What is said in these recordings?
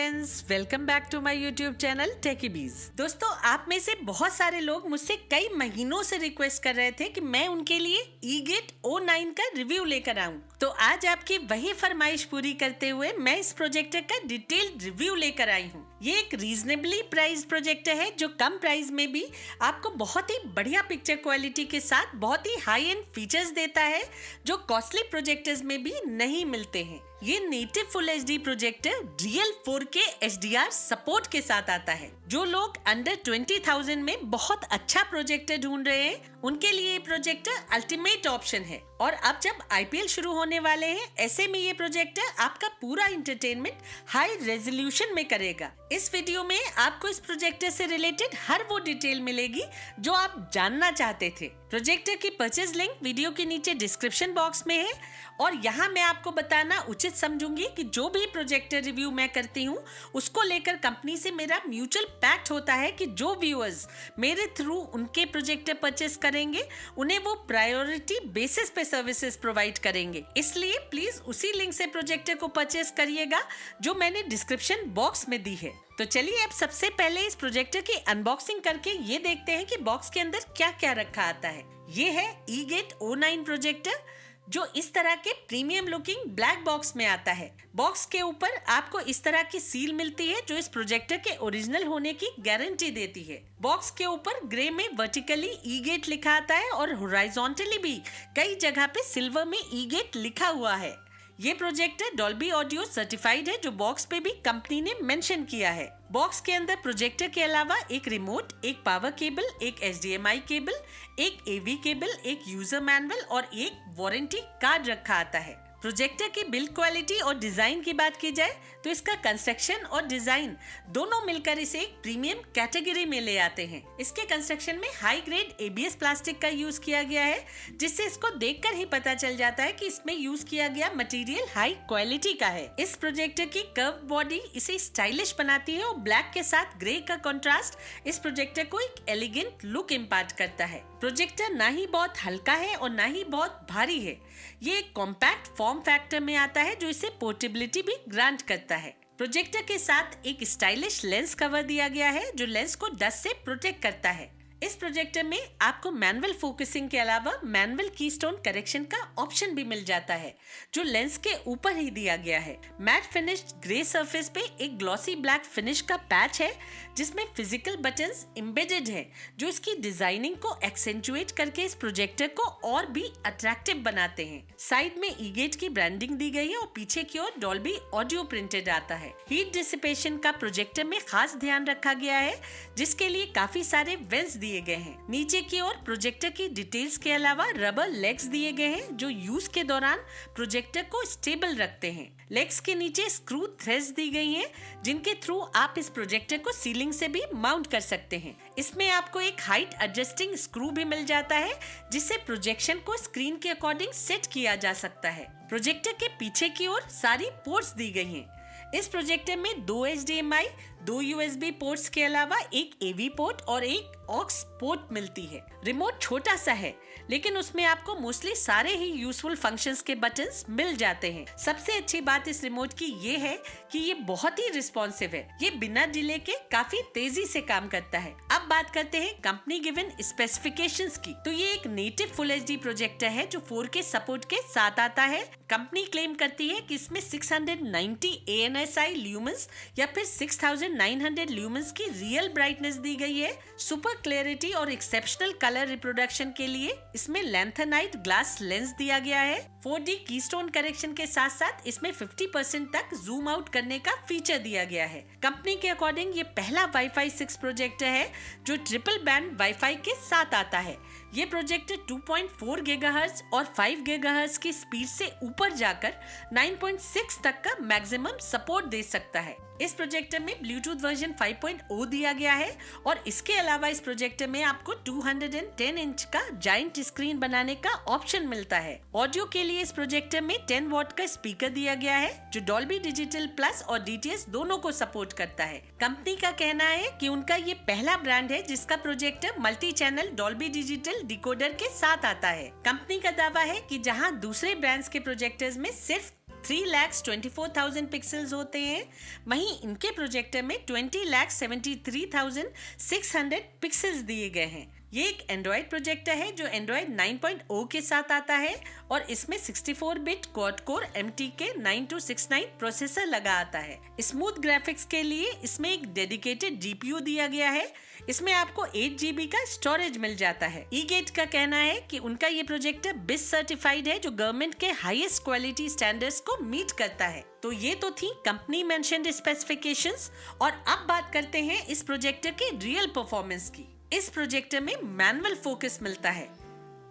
Friends, welcome back to my YouTube channel Techie Bees. दोस्तों, आप में से बहुत सारे लोग मुझसे कई महीनों से रिक्वेस्ट कर रहे थे कि मैं उनके लिए ईगेट O9 का रिव्यू लेकर आऊं। तो आज आपकी वही फरमाइश पूरी करते हुए मैं इस प्रोजेक्टर का डिटेल्ड रिव्यू लेकर आई हूं। ये एक रीजनेबली प्राइस प्रोजेक्टर है जो कम प्राइस में भी आपको बहुत ही बढ़िया पिक्चर क्वालिटी के साथ बहुत ही हाई एंड फीचर्स देता है जो कॉस्टली प्रोजेक्टर्स में भी नहीं मिलते हैं। ये native full HD projector real 4K HDR support के साथ आता है। जो लोग अंडर 20,000 में बहुत अच्छा प्रोजेक्टर ढूंढ रहे हैं उनके लिए ये प्रोजेक्टर अल्टीमेट ऑप्शन है। और अब जब IPL शुरू होने वाले हैं, ऐसे में ये प्रोजेक्टर आपका पूरा एंटरटेनमेंट हाई रेजोल्यूशन में करेगा। इस वीडियो में आपको इस प्रोजेक्टर से रिलेटेड हर वो डिटेल मिलेगी जो आप जानना चाहते थे। प्रोजेक्टर की परचेज लिंक वीडियो के नीचे डिस्क्रिप्शन बॉक्स में है और यहाँ मैं आपको बताना उचित समझूंगी कि जो भी प्रोजेक्टर रिव्यू मैं करती हूँ उसको लेकर कंपनी से मेरा म्यूचुअल पैक्ट होता है कि जो व्यूअर्स मेरे थ्रू उनके प्रोजेक्टर परचेस करेंगे उन्हें वो प्रायोरिटी बेसिस पे सर्विसेज प्रोवाइड करेंगे। इसलिए प्लीज उसी लिंक से प्रोजेक्टर को परचेस करिएगा जो मैंने डिस्क्रिप्शन बॉक्स में दी है। तो चलिए अब सबसे पहले इस प्रोजेक्टर की अनबॉक्सिंग करके ये देखते हैं कि बॉक्स के अंदर क्या क्या रखा आता है। ये है ईगेट O9 प्रोजेक्टर जो इस तरह के प्रीमियम लुकिंग ब्लैक बॉक्स में आता है। बॉक्स के ऊपर आपको इस तरह की सील मिलती है जो इस प्रोजेक्टर के ओरिजिनल होने की गारंटी देती है। बॉक्स के ऊपर ग्रे में वर्टिकली ईगेट लिखा आता है और हॉरिजॉन्टली भी कई जगह पे सिल्वर में ईगेट लिखा हुआ है। ये प्रोजेक्टर डॉल्बी ऑडियो सर्टिफाइड है जो बॉक्स पे भी कंपनी ने मेंशन किया है। बॉक्स के अंदर प्रोजेक्टर के अलावा एक रिमोट, एक पावर केबल, एक HDMI केबल, एक AV केबल, एक यूजर मैनुअल और एक वारंटी कार्ड रखा आता है। प्रोजेक्टर की बिल्ड क्वालिटी और डिजाइन की बात की जाए तो इसका कंस्ट्रक्शन और डिजाइन दोनों मिलकर इसे एक प्रीमियम कैटेगरी में ले आते हैं। इसके कंस्ट्रक्शन में हाई ग्रेड ABS प्लास्टिक का यूज किया गया है जिससे इसको देखकर ही पता चल जाता है कि इसमें यूज किया गया मटेरियल हाई क्वालिटी का है। इस प्रोजेक्टर की कर्व बॉडी इसे स्टाइलिश बनाती है और ब्लैक के साथ ग्रे का कंट्रास्ट इस प्रोजेक्टर को एक एलिगेंट लुक इम्पार्ट करता है। प्रोजेक्टर ना ही बहुत हल्का है और ना ही बहुत भारी है। ये एक कॉम्पैक्ट फॉर्म फैक्टर में आता है जो इसे पोर्टेबिलिटी भी ग्रांट करता है। प्रोजेक्टर के साथ एक स्टाइलिश लेंस कवर दिया गया है जो लेंस को डस्ट से प्रोटेक्ट करता है। इस प्रोजेक्टर में आपको मैनुअल फोकसिंग के अलावा मैनुअल कीस्टोन करेक्शन का ऑप्शन भी मिल जाता है जो लेंस के ऊपर ही दिया गया है। मैट फिनिश्ड ग्रे सरफेस पे एक ग्लॉसी ब्लैक फिनिश का पैच है जिसमें फिजिकल बटन्स एम्बेडेड है जो इसकी डिजाइनिंग को एक्सेंचुएट करके इस प्रोजेक्टर को और भी अट्रैक्टिव बनाते हैं। साइड में ईगेट की ब्रांडिंग दी गई है और पीछे की ओर डॉल्बी ऑडियो प्रिंटेड आता है। हीट डिसिपेशन का प्रोजेक्टर में खास ध्यान रखा गया है जिसके लिए काफी सारे वेंट्स दिए गए हैं। नीचे की ओर प्रोजेक्टर की डिटेल्स के अलावा रबर लेग्स दिए गए हैं जो यूज के दौरान प्रोजेक्टर को स्टेबल रखते हैं। लेग्स के नीचे स्क्रू थ्रेड्स दी गई हैं जिनके थ्रू आप इस प्रोजेक्टर को सीलिंग से भी माउंट कर सकते हैं। इसमें आपको एक हाइट एडजस्टिंग स्क्रू भी मिल जाता है जिससे प्रोजेक्शन को स्क्रीन के अकॉर्डिंग सेट किया जा सकता है। प्रोजेक्टर के पीछे की ओर सारी पोर्ट्स दी गई हैं। इस प्रोजेक्टर में 2 HDMI, 2 USB पोर्ट्स के अलावा एक AV पोर्ट और एक ऑक्स पोर्ट मिलती है। रिमोट छोटा सा है लेकिन उसमें आपको मोस्टली सारे ही यूजफुल फंक्शंस के बटन्स मिल जाते हैं। सबसे अच्छी बात इस रिमोट की ये है कि ये बहुत ही रिस्पॉन्सिव है। ये बिना डिले के काफी तेजी से काम करता है। अब बात करते हैं कंपनी गिवन स्पेसिफिकेशंस की। तो ये एक नेटिव फुल एचडी प्रोजेक्टर है जो 4K सपोर्ट के साथ आता है। कंपनी क्लेम करती है कि इसमें 690 ANSI ल्यूमेंस या फिर 6900 ल्यूमेंस की रियल ब्राइटनेस दी गई है। सुपर क्लैरिटी और एक्सेप्शनल कलर रिप्रोडक्शन के लिए इसमें लैंथेनाइट ग्लास लेंस दिया गया है। 4D कीस्टोन करेक्शन के साथ साथ इसमें 50% तक जूम आउट करने का फीचर दिया गया है। कंपनी के अकॉर्डिंग ये पहला Wi-Fi 6 प्रोजेक्टर है जो ट्रिपल बैंड Wi-Fi के साथ आता है। ये प्रोजेक्टर 2.4 GHz और 5 GHz की स्पीड से ऊपर जाकर 9.6 तक का मैक्सिमम सपोर्ट दे सकता है। इस प्रोजेक्टर में ब्लूटूथ वर्जन 5.0 दिया गया है और इसके अलावा इस प्रोजेक्टर में आपको 210 इंच का जायंट स्क्रीन बनाने का ऑप्शन मिलता है। ऑडियो के लिए इस प्रोजेक्टर में 10 वॉट का स्पीकर दिया गया है जो डॉल्बी डिजिटल प्लस और DTS दोनों को सपोर्ट करता है। कंपनी का कहना है कि उनका ये पहला ब्रांड है जिसका projector multi channel Dolby digital decoder के साथ आता है। कंपनी का दावा है कि जहां दूसरे ब्रांड्स के प्रोजेक्टर्स में सिर्फ 3,24,000 पिक्सल्स होते हैं, वहीं इनके प्रोजेक्टर में 20,73,600 पिक्सल्स दिए गए हैं। ये एक एंड्रॉइड प्रोजेक्टर है जो एंड्रॉइड 9.0 के साथ आता है और इसमें 64 bit quad core MTK 9269 processor लगा आता है। स्मूथ ग्राफिक्स के लिए इसमें एक डेडिकेटेड GPU दिया गया है। इसमें आपको 8 GB का स्टोरेज मिल जाता है। E-Gate का कहना है कि उनका ये प्रोजेक्टर BIS सर्टिफाइड है, जो गवर्नमेंट के हाईएस्ट क्वालिटी स्टैंडर्ड्स को मीट करता है। तो ये तो थी कंपनी मेंशन्ड स्पेसिफिकेशंस, और अब बात करते हैं इस प्रोजेक्टर के रियल परफॉर्मेंस की। इस प्रोजेक्टर में मैनुअल फोकस मिलता है।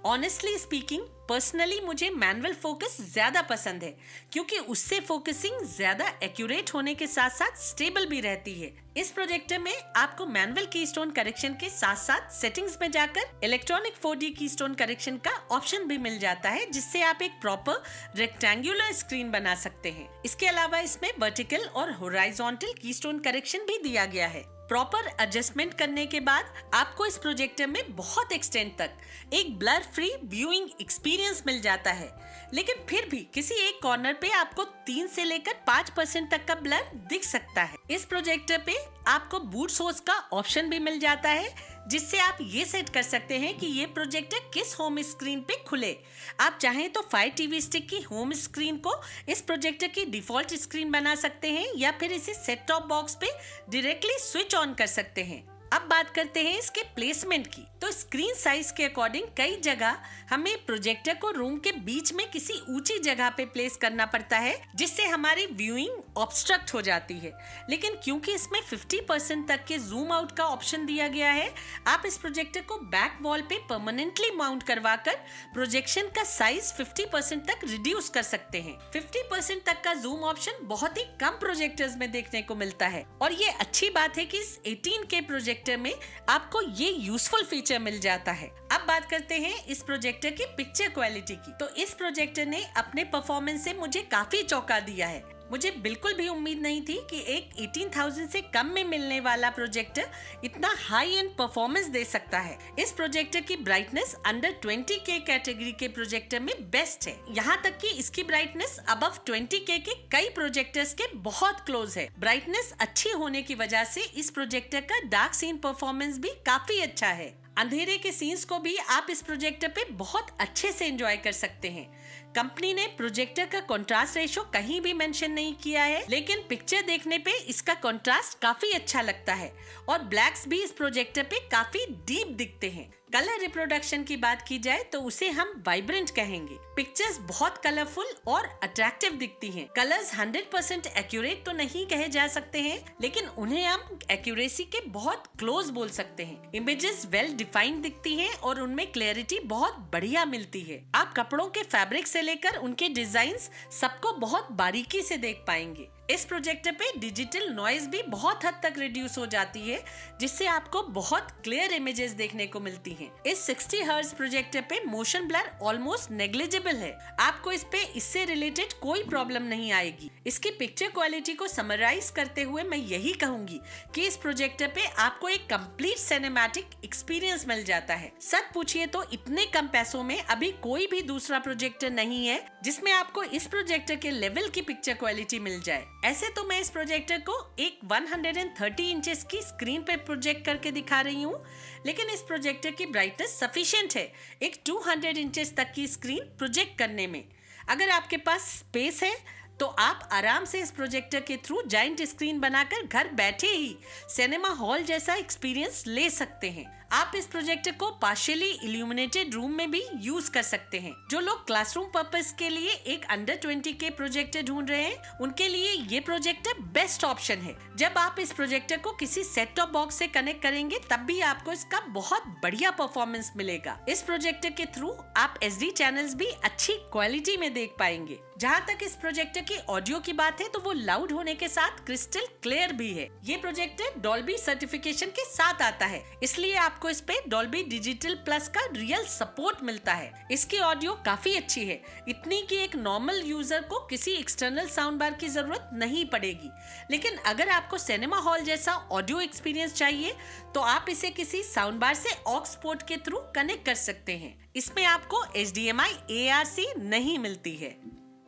ऑनेस्टली स्पीकिंग, पर्सनली मुझे मैनुअल फोकस ज्यादा पसंद है, क्योंकि उससे फोकसिंग ज्यादा एक्यूरेट होने के साथ साथ स्टेबल भी रहती है। इस प्रोजेक्टर में आपको मैनुअल कीस्टोन करेक्शन के साथ साथ सेटिंग्स में जाकर इलेक्ट्रॉनिक 4D कीस्टोन करेक्शन का ऑप्शन भी मिल जाता है, जिससे आप एक प्रॉपर रेक्टेंगुलर स्क्रीन बना सकते हैं। इसके अलावा इसमें वर्टिकल और हॉरिजॉन्टल कीस्टोन करेक्शन भी दिया गया है। प्रॉपर एडजस्टमेंट करने के बाद आपको इस प्रोजेक्टर में बहुत एक्सटेंड तक एक ब्लर फ्री व्यूइंग एक्सपीरियंस मिल जाता है, लेकिन फिर भी किसी एक कॉर्नर पे आपको 3 से लेकर 5% तक का ब्लर दिख सकता है। इस प्रोजेक्टर पे आपको बूट सोर्स का ऑप्शन भी मिल जाता है, जिससे आप ये सेट कर सकते हैं कि ये प्रोजेक्टर किस होम स्क्रीन पे खुले। आप चाहें तो Fire TV स्टिक की होम स्क्रीन को इस प्रोजेक्टर की डिफॉल्ट स्क्रीन बना सकते हैं, या फिर इसे सेट टॉप बॉक्स पे डायरेक्टली स्विच ऑन कर सकते हैं। अब बात करते हैं इसके प्लेसमेंट की। तो स्क्रीन साइज के अकॉर्डिंग कई जगह हमें प्रोजेक्टर को रूम के बीच में किसी ऊंची जगह पे प्लेस करना पड़ता है, जिससे हमारी व्यूइंग ऑब्स्ट्रक्ट हो जाती है। लेकिन क्योंकि इसमें 50% तक के जूम आउट का ऑप्शन दिया गया है, आप इस प्रोजेक्टर को बैक वॉल पे परमानेंटली माउंट करवाकर प्रोजेक्शन का साइज 50% तक रिड्यूस कर सकते हैं। 50% तक का जूम ऑप्शन बहुत ही कम प्रोजेक्टर्स में देखने को मिलता है, और ये अच्छी बात है कि इस 18K प्रोजेक्टर में आपको ये यूजफुल फीचर मिल जाता है। अब बात करते हैं इस प्रोजेक्टर की पिक्चर क्वालिटी की। तो इस प्रोजेक्टर ने अपने परफॉर्मेंस से मुझे काफी चौंका दिया है। मुझे बिल्कुल भी उम्मीद नहीं थी कि एक 18,000 से कम में मिलने वाला प्रोजेक्टर इतना हाई एंड परफॉर्मेंस दे सकता है। इस प्रोजेक्टर की ब्राइटनेस अंडर 20K कैटेगरी के प्रोजेक्टर में बेस्ट है। यहाँ तक कि इसकी ब्राइटनेस अबव 20K के कई प्रोजेक्टर्स के बहुत क्लोज है। ब्राइटनेस अच्छी होने की वजह से इस प्रोजेक्टर का डार्क सीन परफॉर्मेंस भी काफी अच्छा है। अंधेरे के सीन्स को भी आप इस प्रोजेक्टर पे बहुत अच्छे से एंजॉय कर सकते हैं। कंपनी ने प्रोजेक्टर का कंट्रास्ट रेशो कहीं भी मेंशन नहीं किया है, लेकिन पिक्चर देखने पे इसका कंट्रास्ट काफी अच्छा लगता है, और ब्लैक्स भी इस प्रोजेक्टर पे काफी डीप दिखते हैं। कलर रिप्रोडक्शन की बात की जाए तो उसे हम वाइब्रेंट कहेंगे। पिक्चर्स बहुत कलरफुल और अट्रैक्टिव दिखती हैं। कलर्स 100% एक्यूरेट तो नहीं कहे जा सकते हैं, लेकिन उन्हें हम एक्यूरेसी के बहुत क्लोज बोल सकते हैं। इमेजेस वेल डिफाइंड दिखती हैं और उनमें क्लैरिटी बहुत बढ़िया मिलती है। आप कपड़ों के फैब्रिक से लेकर उनके डिजाइन्स सबको बहुत बारीकी से देख पाएंगे। इस प्रोजेक्टर पे डिजिटल नॉइज भी बहुत हद तक रिड्यूस हो जाती है, जिससे आपको बहुत क्लियर इमेजेस देखने को मिलती हैं। इस 60 हर्ट्ज प्रोजेक्टर पे मोशन ब्लर ऑलमोस्ट नेग्लिजिबल है। आपको इस पे इससे रिलेटेड कोई प्रॉब्लम नहीं आएगी। इसकी पिक्चर क्वालिटी को समराइज करते हुए मैं यही कहूंगी कि इस प्रोजेक्टर पे आपको एक कंप्लीट सिनेमैटिक एक्सपीरियंस मिल जाता है। सच पूछिए तो इतने कम पैसों में अभी कोई भी दूसरा प्रोजेक्टर नहीं है जिसमें आपको इस प्रोजेक्टर के लेवल की पिक्चर क्वालिटी मिल जाए। ऐसे तो मैं इस प्रोजेक्टर को एक 130 इंचेस की स्क्रीन पे प्रोजेक्ट करके दिखा रही हूँ, लेकिन इस प्रोजेक्टर की ब्राइटनेस सफिशिएंट है एक 200 इंचेस तक की स्क्रीन प्रोजेक्ट करने में। अगर आपके पास स्पेस है तो आप आराम से इस प्रोजेक्टर के थ्रू जाइंट स्क्रीन बनाकर घर बैठे ही सिनेमा हॉल जैसा एक्सपीरियंस ले सकते हैं। आप इस प्रोजेक्टर को पार्शियली इल्यूमिनेटेड रूम में भी यूज कर सकते हैं। जो लोग क्लासरूम पर्पस के लिए एक अंडर 20K प्रोजेक्टर ढूंढ रहे हैं, उनके लिए ये प्रोजेक्टर बेस्ट ऑप्शन है। जब आप इस प्रोजेक्टर को किसी सेट टॉप बॉक्स से कनेक्ट करेंगे, तब भी आपको इसका बहुत बढ़िया परफॉर्मेंस मिलेगा। इस प्रोजेक्टर के थ्रू आप HD चैनल्स भी अच्छी क्वालिटी में देख पाएंगे। जहाँ तक इस प्रोजेक्टर की ऑडियो की बात है, तो वो लाउड होने के साथ क्रिस्टल क्लियर भी है। ये प्रोजेक्टर डॉल्बी सर्टिफिकेशन के साथ आता है, इसलिए आपको इस पे डॉल्बी डिजिटल प्लस का रियल सपोर्ट मिलता है। इसकी ऑडियो काफी अच्छी है, इतनी कि एक नॉर्मल यूजर को किसी एक्सटर्नल साउंड बार की जरूरत नहीं पड़ेगी। लेकिन अगर आपको सिनेमा हॉल जैसा ऑडियो एक्सपीरियंस चाहिए, तो आप इसे किसी साउंड बार से ऑक्स पोर्ट के थ्रू कनेक्ट कर सकते हैं। इसमें आपको HDMI ARC नहीं मिलती है।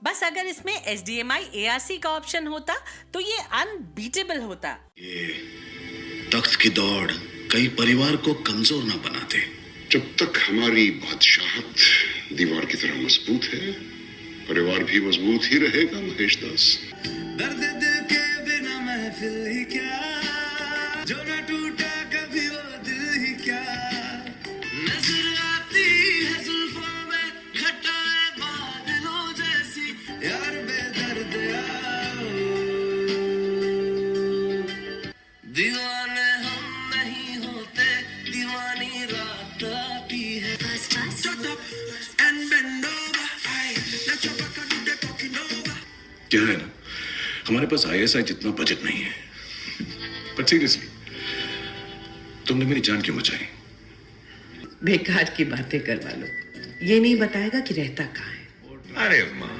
बस अगर इसमें HDMI ARC का ऑप्शन होता तो ये अनबीटेबल होता। ये तख्त की दौड़ कई परिवार को कमजोर ना बनाते। जब तक हमारी बादशाहत दीवार की तरह मजबूत है, परिवार भी मजबूत ही रहेगा महेश दास। दर्द दिल के बिना महफिल ही क्या, जो न टूटा कभी वो दिल ही क्या, नजर आती है जुल्फों में घटाएं बादलों जैसी, यार बेदर्द आओ, दीवाने हम नहीं होते, दीवानी रात आती है। Shut up and bend over, let your back do the talking over. क्या है ना, हमारे पास ISI जितना बजट नहीं है। बट सीरियसली, तुमने मेरी जान क्यों बचाई? बेकार की बातें करवा लो, ये नहीं बताएगा कि रहता कहाँ है। अरे माँ,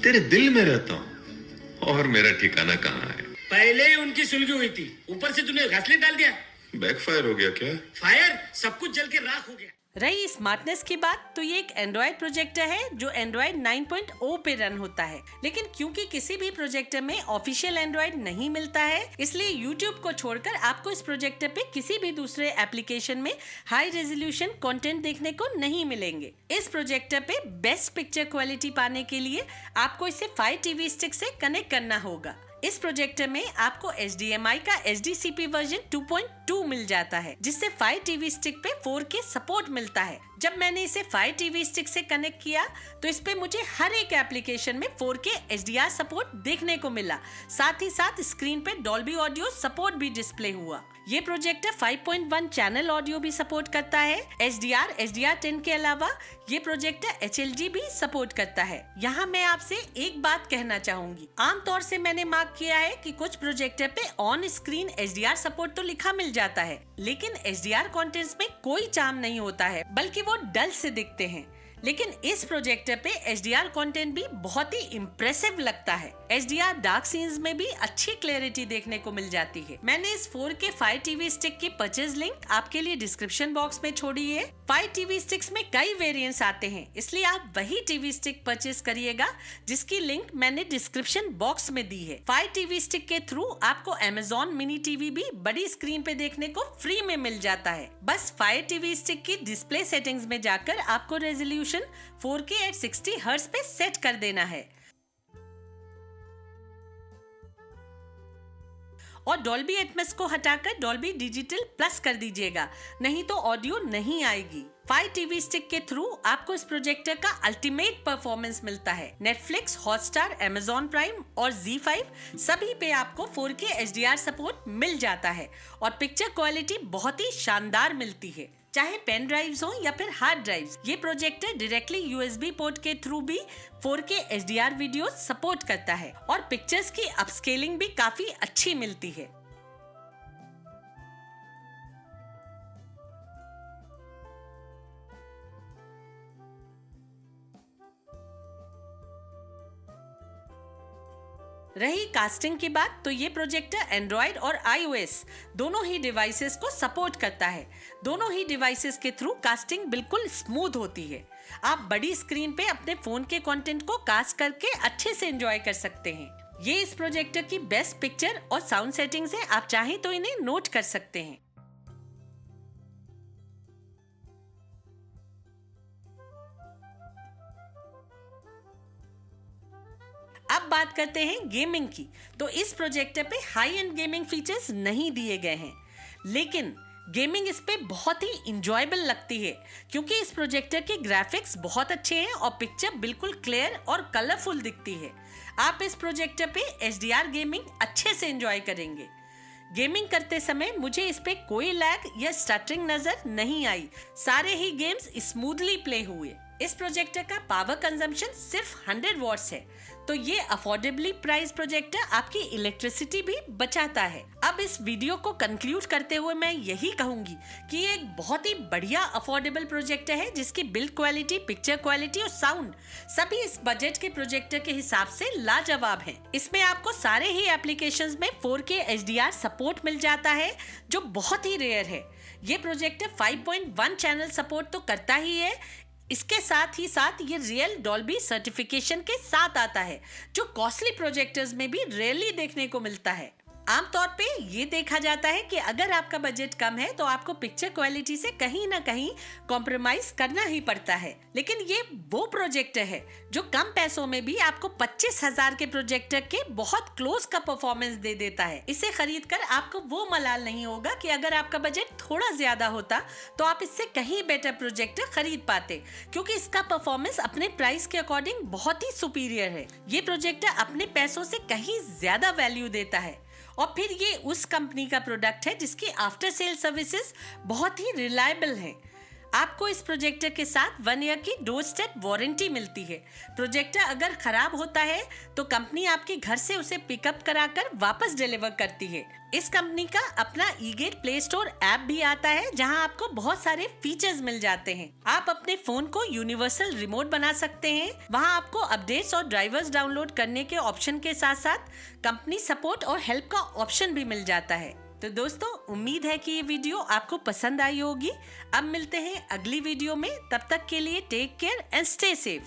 तेरे दिल में रहता हूँ और मेरा ठिकाना कहाँ है। पहले ही उनकी सुलगी हुई थी, ऊपर से तूने घासलेट डाल दिया। बैकफायर हो गया क्या? फायर, सब कुछ जल के राख हो गया। रही स्मार्टनेस की बात, तो ये एक एंड्रॉयड प्रोजेक्टर है जो एंड्रॉयड 9.0 पे रन होता है। लेकिन क्योंकि किसी भी प्रोजेक्टर में ऑफिशियल एंड्रॉयड नहीं मिलता है, इसलिए यूट्यूब को छोड़कर आपको इस प्रोजेक्टर पे किसी भी दूसरे एप्लीकेशन में हाई रेजोल्यूशन कंटेंट देखने को नहीं मिलेंगे। इस प्रोजेक्टर पे बेस्ट पिक्चर क्वालिटी पाने के लिए आपको इसे Fire TV स्टिक से कनेक्ट करना होगा। इस प्रोजेक्टर में आपको HDMI का HDCP वर्जन 2.2 मिल जाता है, जिससे Fire TV स्टिक पे 4K सपोर्ट मिलता है। जब मैंने इसे Fire TV स्टिक से कनेक्ट किया तो इस पे मुझे हर एक एप्लीकेशन में 4K HDR सपोर्ट देखने को मिला। साथ ही साथ स्क्रीन पे डॉल्बी ऑडियो सपोर्ट भी डिस्प्ले हुआ। ये प्रोजेक्टर 5.1 चैनल ऑडियो भी सपोर्ट करता है। HDR10 के अलावा ये प्रोजेक्टर HLG भी सपोर्ट करता है। यहाँ मैं आपसे एक बात कहना चाहूंगी, आमतौर से मैंने मार्क किया है कि कुछ प्रोजेक्टर पे ऑन स्क्रीन HDR सपोर्ट तो लिखा मिल जाता है, लेकिन HDR कंटेंट्स में कोई चार्म नहीं होता है, बल्कि वो डल से दिखते हैं। लेकिन इस प्रोजेक्टर पे HDR कंटेंट भी बहुत ही इम्प्रेसिव लगता है। HDR डार्क सीन्स में भी अच्छी क्लैरिटी देखने को मिल जाती है। मैंने इस 4K Fire TV स्टिक की परचेज लिंक आपके लिए डिस्क्रिप्शन बॉक्स में छोड़ी है। Fire TV स्टिक्स में कई वेरिएंट्स आते हैं, इसलिए आप वही टीवी स्टिक परचेज करिएगा जिसकी लिंक मैंने डिस्क्रिप्शन बॉक्स में दी है। Fire TV स्टिक के थ्रू आपको Amazon मिनी टीवी भी बड़ी स्क्रीन पे देखने को फ्री में मिल जाता है। बस Fire TV स्टिक की डिस्प्ले सेटिंग्स में जाकर आपको रेजोल्यूशन 4K at 60 हर्ट्ज पे सेट कर देना है और डॉल्बी एटमॉस को हटाकर डॉल्बी डिजिटल प्लस कर दीजिएगा, नहीं तो ऑडियो नहीं आएगी। Fire TV स्टिक के थ्रू आपको इस प्रोजेक्टर का अल्टीमेट परफॉर्मेंस मिलता है। नेटफ्लिक्स, हॉटस्टार, Amazon प्राइम और Z5 सभी पे आपको 4K HDR सपोर्ट मिल जाता है और पिक्चर क्वालिटी बहुत ही शानदार मिलती है। चाहे पेन ड्राइव्स हो या फिर हार्ड ड्राइव्स, ये प्रोजेक्टर डायरेक्टली USB पोर्ट के थ्रू भी 4K HDR वीडियो सपोर्ट करता है और पिक्चर्स की अपस्केलिंग भी काफी अच्छी मिलती है। रही कास्टिंग की बात, तो ये प्रोजेक्टर एंड्रॉयड और iOS दोनों ही डिवाइसेस को सपोर्ट करता है। दोनों ही डिवाइसेस के थ्रू कास्टिंग बिल्कुल स्मूथ होती है। आप बड़ी स्क्रीन पे अपने फोन के कंटेंट को कास्ट करके अच्छे से एंजॉय कर सकते हैं। ये इस प्रोजेक्टर की बेस्ट पिक्चर और साउंड सेटिंग्स है, आप चाहें तो इन्हें नोट कर सकते हैं। अब बात करते हैं गेमिंग की, तो इस प्रोजेक्टर पे हाई एंड गेमिंग फीचर्स नहीं दिए गए हैं, लेकिन गेमिंग इस पे बहुत ही इंजॉयबल लगती है क्योंकि इस प्रोजेक्टर के ग्राफिक्स बहुत अच्छे हैं और पिक्चर बिल्कुल क्लियर और कलरफुल दिखती है। आप इस प्रोजेक्टर पे HDR गेमिंग अच्छे से एंजॉय करेंगे। गेमिंग करते समय मुझे इस पे कोई लैग या स्टटरिंग नजर नहीं आई, सारे ही गेम्स स्मूथली प्ले हुए। इस प्रोजेक्टर का पावर कंजम्पशन सिर्फ 100 वॉट्स है, तो ये अफोर्डेबली प्राइस प्रोजेक्टर आपकी इलेक्ट्रिसिटी भी बचाता है। अब इस वीडियो को कंक्लूड करते हुए मैं यही कहूंगी कि ये एक बहुत ही बढ़िया अफोर्डेबल प्रोजेक्टर है जिसकी बिल्ड क्वालिटी, पिक्चर क्वालिटी और साउंड सभी इस बजट के प्रोजेक्टर के हिसाब से लाजवाब हैं। इसमें आपको सारे ही एप्लीकेशंस में 4K HDR सपोर्ट मिल जाता है जो बहुत ही रेयर है। ये प्रोजेक्टर 5.1 चैनल सपोर्ट तो करता ही है, इसके साथ ही साथ ये रियल डॉल्बी सर्टिफिकेशन के साथ आता है, जो कॉस्टली प्रोजेक्टर्स में भी रेयरली देखने को मिलता है। आमतौर पे ये देखा जाता है कि अगर आपका बजट कम है तो आपको पिक्चर क्वालिटी से कहीं ना कहीं कॉम्प्रोमाइज करना ही पड़ता है, लेकिन ये वो प्रोजेक्टर है जो कम पैसों में भी आपको 25,000 के प्रोजेक्टर के बहुत क्लोज का परफॉर्मेंस दे देता है। इसे खरीद कर आपको वो मलाल नहीं होगा कि अगर आपका बजट थोड़ा ज्यादा होता तो आप इससे कहीं बेटर प्रोजेक्टर खरीद पाते, क्योंकि इसका परफॉर्मेंस अपने प्राइस के अकॉर्डिंग बहुत ही सुपीरियर है। ये प्रोजेक्टर अपने पैसों से कहीं ज्यादा वैल्यू देता है और फिर ये उस कंपनी का प्रोडक्ट है जिसकी आफ्टर सेल सर्विसेज बहुत ही रिलायबल है। आपको इस प्रोजेक्टर के साथ 1 ईयर की डोर स्टेप वारंटी मिलती है। प्रोजेक्टर अगर खराब होता है तो कंपनी आपके घर से उसे पिकअप कराकर वापस डिलीवर करती है। इस कंपनी का अपना ईगेट प्ले स्टोर ऐप भी आता है, जहां आपको बहुत सारे फीचर्स मिल जाते हैं। आप अपने फोन को यूनिवर्सल रिमोट बना सकते हैं। वहां आपको अपडेट्स और ड्राइवर्स डाउनलोड करने के ऑप्शन के साथ साथ कंपनी सपोर्ट और हेल्प का ऑप्शन भी मिल जाता है। तो दोस्तों, उम्मीद है कि ये वीडियो आपको पसंद आई होगी। अब मिलते हैं अगली वीडियो में, तब तक के लिए take care and stay safe.